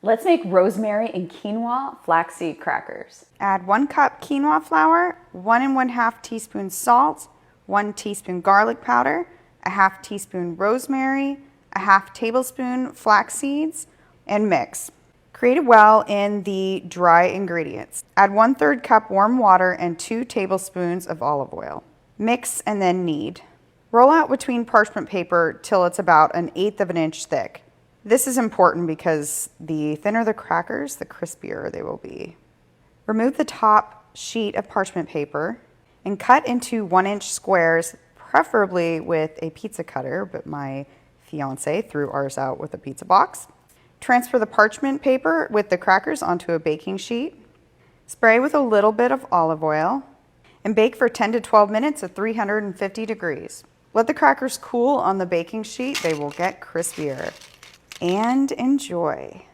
Let's make rosemary and quinoa flaxseed crackers. Add 1 cup quinoa flour, 1 1/2 teaspoon salt, 1 teaspoon garlic powder, a 1/2 teaspoon rosemary, a 1/2 tablespoon flax seeds, and mix. Create a well in the dry ingredients. Add 1/3 cup warm water and 2 tablespoons of olive oil. Mix and then knead. Roll out between parchment paper till it's about 1/8 of an inch thick. This is important because the thinner the crackers, the crispier they will be. Remove the top sheet of parchment paper and cut into 1-inch squares, preferably with a pizza cutter, but my fiance threw ours out with a pizza box. Transfer the parchment paper with the crackers onto a baking sheet. Spray with a little bit of olive oil and bake for 10 to 12 minutes at 350 degrees. Let the crackers cool on the baking sheet. They will get crispier. And enjoy.